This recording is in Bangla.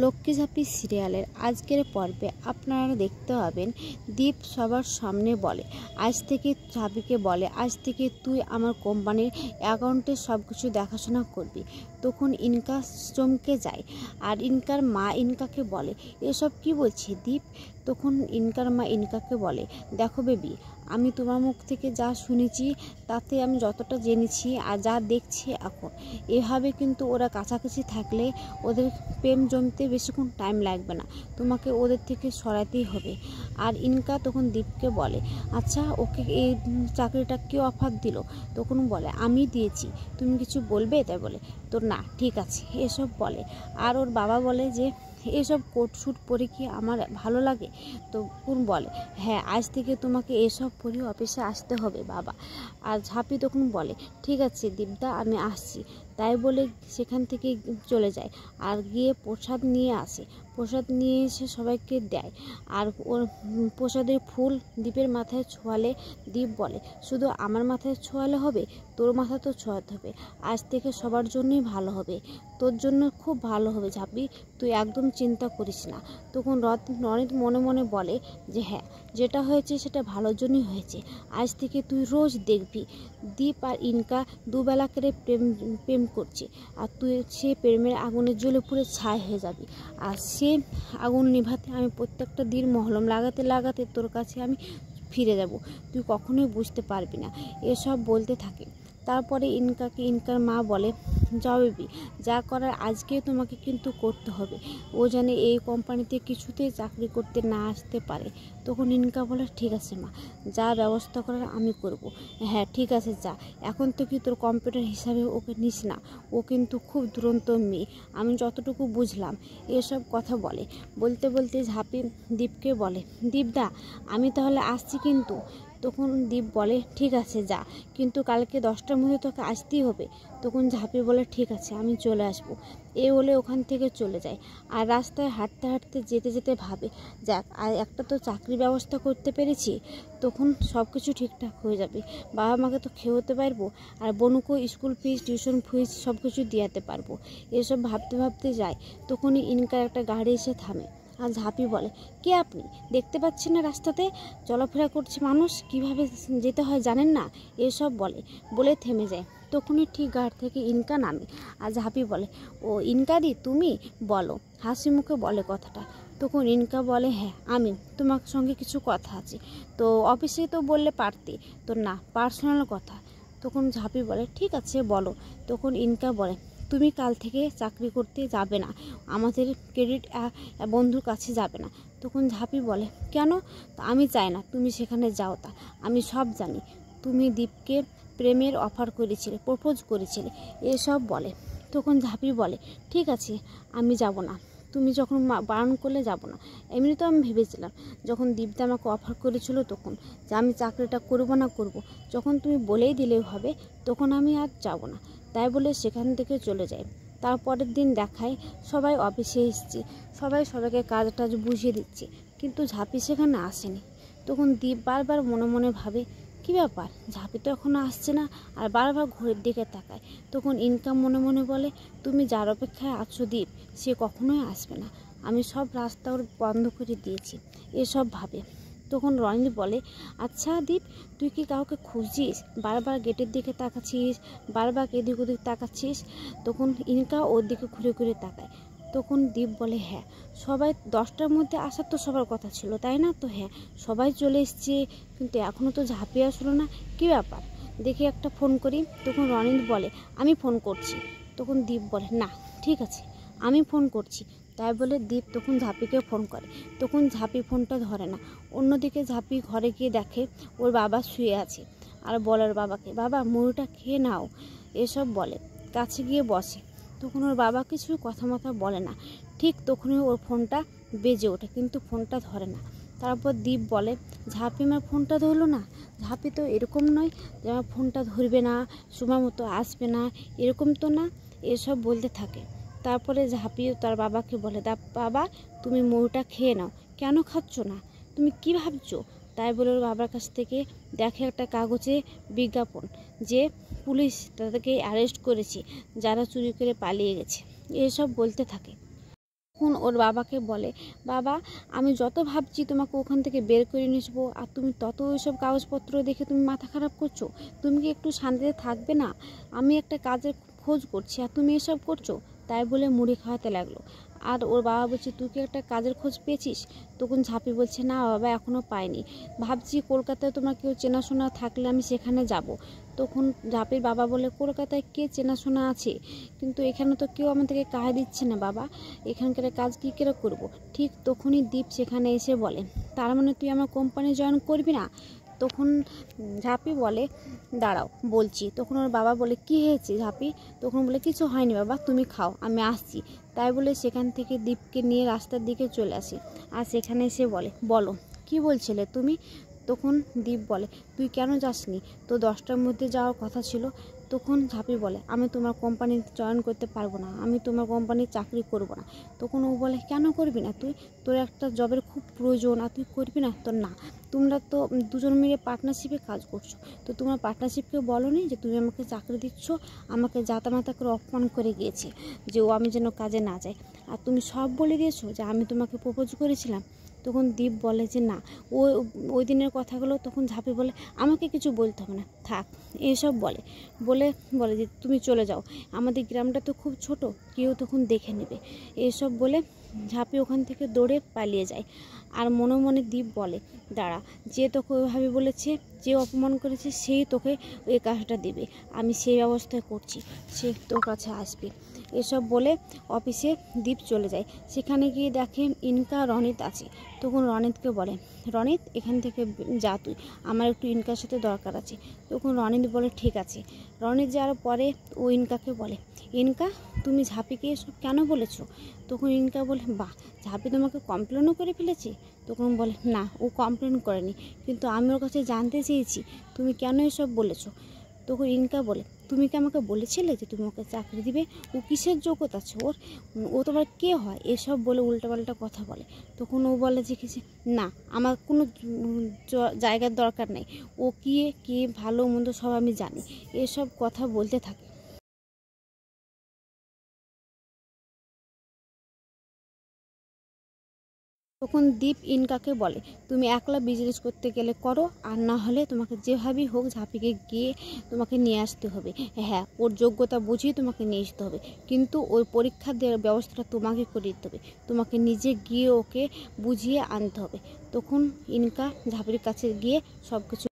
লক্ষ্মী ঝাঁপি সিরিয়ালের আজকের পর্বে আপনারা দেখতে পাবেন দীপ সবার সামনে বলে আজ থেকে ঝাঁপিকে বলে আজ থেকে তুই আমার কোম্পানির অ্যাকাউন্টে সব কিছু দেখাশোনা করবি। তখন ইনকা চমকে যায় আর ইনকার মা ইনকাকে বলে এসব কি বলছে দীপ। তখন ইনকার মা ইনকাকে বলে দেখো বেবি, আমি তোমার মুখ থেকে যা শুনেছি তাতে আমি যতটা জেনেছি আর যা দেখছি এখন এভাবে কিন্তু ওরা কাছাকাছি থাকলে ওদের প্রেম জমতে বেশিক্ষণ টাইম লাগবে না, তোমাকে ওদের থেকে সরাতেই হবে। আর ইনকা তখন দীপকে বলে আচ্ছা ওকে এই চাকরিটা কে অফার দিল? তখন বলে আমি দিয়েছি, তুমি কিছু বলবে? তাই বলে তো না ঠিক আছে এসব বলে। আর ওর বাবা বলে যে এসব কোট শ্যুট পরে কি আমার ভালো লাগে? তো কোন বলে হ্যাঁ আজ থেকে তোমাকে এসব পরে অফিসে আসতে হবে বাবা। আর ঝাঁপি তখন বলে ঠিক আছে দীপদা আমি আসছি। তাই বলে সেখান থেকে চলে যায় আর গিয়ে প্রসাদ নিয়ে আসে। প্রসাদ নিয়ে এসে সবাইকে দেয় আর ওর প্রসাদের ফুল দীপের মাথায় ছোঁয়ালে দীপ বলে শুধু আমার মাথায় ছোঁয়ালে হবে, তোর মাথা তো ছোঁয়াতে হবে, আজ থেকে সবার জন্যই ভালো হবে, তোর জন্য খুব ভালো হবে ঝাঁপি, তুই একদম চিন্তা করিস না। তখন রনিত মনে মনে বলে যে হ্যাঁ যেটা হয়েছে সেটা ভালোর জন্যই হয়েছে, আজ থেকে তুই রোজ দেখবি দীপ আর ইনকা দুবেলা করে প্রেম করছে আর তুই সে প্রেমের আগুনে জ্বলে পুড়ে ছাই হয়ে যাবি। আর সে আগুন নিভাতে আমি প্রত্যেকটা দিন মহলম লাগাতে লাগাতে তোর কাছে আমি ফিরে যাব, তুই কখনোই বুঝতে পারবি না। এসব বলতে থাকে। তারপরে ইনকাকে ইনকার মা বলে যাও বেবি, যা করার আজকে তোমাকে কিন্তু করতে হবে, ও জানে এই কোম্পানিতে কিছুতেই চাকরি করতে না আসতে পারে। তখন ইনকা বলে ঠিক আছে মা, যা ব্যবস্থা করার আমি করব। হ্যাঁ ঠিক আছে যা, এখন তো কি তোর কম্পিউটার হিসাবে ওকে নিস না, ও কিন্তু খুব দুরন্ত মেয়ে, আমি যতটুকু বুঝলাম। এসব কথা বলে বলতে বলতে ঝাঁপি দীপকে বলে দীপদা আমি তাহলে আসছি কিন্তু। তখন দীপ বলে ঠিক আছে যা, কিন্তু কালকে 10টার মধ্যে তোকে আসতেই হবে। তখন ঝাঁপি বলে ঠিক আছে আমি চলে আসবো। এ বলে ওখান থেকে চলে যায়। আর রাস্তায় হাঁটতে হাঁটতে যেতে যেতে ভাবে যাক আর একটা তো চাকরি ব্যবস্থা করতে পেরেছি, তখন সব কিছু ঠিকঠাক হয়ে যাবে, বাবা মাকে তো খেতে পারবো আর বনুকেও স্কুল ফিস টিউশন ফিস সব কিছু দিয়াতে পারবো। এসব ভাবতে ভাবতে যায়। তখনই ইনকার একটা গাড়ি এসে থামে আর ঝাঁপি বলে কে আপনি? দেখতে পাচ্ছেন না রাস্তাতে চলাফেরা করছে মানুষ, কিভাবে যেতে হয় জানেন না? এসব বলে থেমে যায়। তখনই ঠিক গাড়ি থেকে ইনকা নামে আর ঝাঁপি বলে ও ইনকাদি তুমি বলো, হাসি মুখে বলে কথাটা। তখন ইনকা বলে হ্যাঁ আমি, তোমার সঙ্গে কিছু কথা আছে। তো অফিসে তো বললে পারতে, তো না পার্সোনাল কথা। তখন ঝাঁপি বলে ঠিক আছে বলো। তখন ইনকা বলে তুমি কাল থেকে চাকরি করতে যাবে না, আমাদের ক্রেডিট বন্ধুর কাছে যাবে না। তখন ঝাঁপি বলে কেন? আমি চাই না তুমি সেখানে যাও, তা আমি সব জানি, তুমি দীপকে প্রেমের অফার করেছিলে, প্রপোজ করেছিলে, এসব বলে। তখন ঝাঁপি বলে ঠিক আছে আমি যাব না, তুমি যখন বারণ করলে যাব না। এমনি তো আমি ভেবেছিলাম যখন দীপদা আমাকে অফার করেছিল তখন যে আমি চাকরিটা করবো না করব, যখন তুমি বলেই দিলেও হবে তখন আমি আর যাব না। তাই বলে সেখান থেকে চলে যায়। তারপরের দিন দেখায় সবাই অফিসে এসছে, সবাই সবাইকে কাজ টাজ বুঝিয়ে দিচ্ছে, কিন্তু ঝাঁপি সেখানে আসেনি। তখন দীপ বারবার মনে মনে ভাবে কী ব্যাপার, ঝাঁপি তো এখনও আসছে না, আর বারবার ঘড়ির দিকে তাকায়। তখন ইনকাম মনে মনে বলে তুমি যার অপেক্ষায় আছো দীপ, সে কখনোই আসবে না, আমি সব রাস্তা ওর বন্ধ করে দিয়েছি। এসব ভাবে। তখন রনি বলে আচ্ছা দীপ তুই কি কাউকে খুঁজছিস? বারবার গেটের দিকে তাকাচ্ছিস, বারবার এদিক ওদিক তাকাচ্ছিস। তখন ইনকা ওর দিকে ঘুরে ঘুরে তাকায়। তখন দীপ বলে হ্যাঁ সবাই 10টার মধ্যে আসার তো সবার কথা ছিল তাই না, তো হ্যাঁ সবাই চলে এসছে, কিন্তু এখনও তো ঝাঁপি আসলো না, কী ব্যাপার দেখি একটা ফোন করি। তখন রনিত বলে আমি ফোন করছি। তখন দীপ বলে না ঠিক আছে আমি ফোন করছি। তাই বলে দীপ তখন ঝাঁপিকে ফোন করে। তখন ঝাঁপি ফোনটা ধরে না। অন্যদিকে ঝাঁপি ঘরে গিয়ে দেখে ওর বাবা শুয়ে আছে আর বলে ওর বাবাকে বাবা মুড়িটা খেয়ে নাও, এসব বলে। কাছে গিয়ে বসে। তখন ওর বাবা কিছু কথা মতো বলে না। ঠিক তখনই ওর ফোনটা বেজে ওঠে, কিন্তু ফোনটা ধরে না। তারপর দীপ বলে ঝাঁপি আমার ফোনটা ধরলো না, ঝাঁপি তো এরকম নয় যে আমার ফোনটা ধরবে না, সময় মতো আসবে না, এরকম তো না। এসব বলতে থাকে। তারপরে ঝাঁপিও তার বাবাকে বলে বাবা তুমি মৌটা খেয়ে নাও, কেন খাচ্ছ না, তুমি কি ভাবছো? তাই বলে ওর বাবার কাছ থেকে দেখে একটা কাগজে বিজ্ঞাপন যে পুলিশ তাদেরকে অ্যারেস্ট করেছে যারা চুরি করে পালিয়ে গেছে। এসব বলতে থাকে। তখন ওর বাবাকে বলে, বাবা আমি যত ভাবছি তোমাকে ওখান থেকে বের করে নিয়ে আসবো, আর তুমি তত ওইসব কাগজপত্র দেখে তুমি মাথা খারাপ করছো। তুমি কি একটু শান্তিতে থাকবে না? আমি একটা কাজের খোঁজ করছি আর তুমি এসব করছো। তাই বলে মুড়ি খাওয়াতে লাগলো। আর ওর বাবা বলছে, তুই কি একটা কাজের খোঁজ পেয়েছিস? তখন ঝাঁপি বলছে, না বাবা এখনও পাইনি, ভাবছি কলকাতায় তোমার কেউ চেনাশোনা থাকলে আমি সেখানে যাব। তখন ঝাঁপির বাবা বলে, কলকাতায় কে চেনাশোনা আছে, কিন্তু এখানে তো কেউ আমাদেরকে কাজ দিচ্ছে না বাবা, এখানকার কাজ কী করে করবো। ঠিক তখনই দীপ সেখানে এসে বলে, তার মানে তুই আমার কোম্পানি জয়েন করবি না? তখন ঝাঁপি বলে, দাঁড়াও বলছি। তখন ওর বাবা বলে, কি হয়েছে ঝাঁপি? তখন বলে, কিছু হয়নি বাবা, তুমি খাও, আমি আসছি। তাই বলে সেখান থেকে দীপকে নিয়ে রাস্তার দিকে চলে আসে। আর সেখানে এসে বলে, বলো কি বলছিলে তুমি? তখন দীপ বলে, তুই কেন যাসনি? তো 10টার মধ্যে যাওয়ার কথা ছিল। তখন ঝাঁপি বলে, আমি তোমার কোম্পানিতে জয়েন করতে পারবো না, আমি তোমার কোম্পানির চাকরি করব না। তখন ও বলে, কেন করবি না তুই? তোর একটা জবের খুব প্রয়োজন আর তুই করবি না? তো না, তোমরা তো দুজন মিলে পার্টনারশিপে কাজ করছো, তো তোমার পার্টনারশিপকে বলো নি যে তুমি আমাকে চাকরি দিচ্ছ? আমাকে জাতামাতা করে অপমান করে গিয়েছে যে ও আমি যেন কাজে না যাই, আর তুমি সব বলে দিয়েছো যে আমি তোমাকে প্রপোজ করেছিলাম। তখন দীপ বলে যে না, ওই দিনের কথাগুলো। তখন ঝাঁপি বলে, আমাকে কিছু বলতে হবে না, থাক, এসব বলে বলে যে তুমি চলে যাও, আমাদের গ্রামটা তো খুব ছোট, কেউ তখন দেখে নেবে। এসব বলে ঝাঁপি ওখান থেকে দৌড়ে পালিয়ে যায়। আর মনে মনে দীপ বলে, দাঁড়া, যে তোকে ওইভাবে বলেছে, যে অপমান করেছে, সেই তোকে ওই কাজটা দেবে, আমি সেই ব্যবস্থায় করছি, সে তোর কাছে আসবে। এসব বলে অফিসে দীপ চলে যায়। সেখানে গিয়ে দেখে ইনকা রনিত আছে। তখন রনিতকে বলে, রনিত এখান থেকে যা তুই, আমার একটু ইনকার সাথে দরকার আছে। তখন রনিত বলে, ঠিক আছে। রনিত যাওয়ার পরে ও ইনকাকে বলে, ইনকা তুমি ঝাঁপিকে এসব কেন বলেছো? তখন ইনকা বলে, বাহ, ঝাঁপি তোমাকে কমপ্লেনও করে ফেলেছে? তখন বলে, না, ও কমপ্লেন করেনি, কিন্তু আমি ওর কাছে জানতে চেয়েছি তুমি কেন এসব বলেছো। তখন ইনকা বলে, তুমি কি আমাকে বলেছিলে যে তুমি ওকে চাকরি দিবে? ও কিসের যোগ্যতা আছে ওর? ও তোমার কে হয়? এসব বলে উল্টোপাল্টা কথা বলে। তখন ও বলে যে কিছু না, আমার কোনো জায়গার দরকার নেই, ও কি ভালো মন্দ সব আমি জানি, এসব কথা বলতে থাকে। তখন দীপ ইনকাকে বলে, তুমি একলা বিজনেস করতে গেলে করো, আর না হলে তোমাকে যেভাবেই হোক ঝাঁপিকে গিয়ে তোমাকে নিয়ে আসতে হবে। হ্যাঁ, ওর যোগ্যতা বুঝিয়ে তোমাকে নিয়ে আসতে হবে, কিন্তু ওর পরীক্ষা দেওয়ার ব্যবস্থাটা তোমাকে করে দিতে হবে, তোমাকে নিজে গিয়ে ওকে বুঝিয়ে আনতে হবে। তখন ইনকা ঝাঁপির কাছে গিয়ে সব কিছু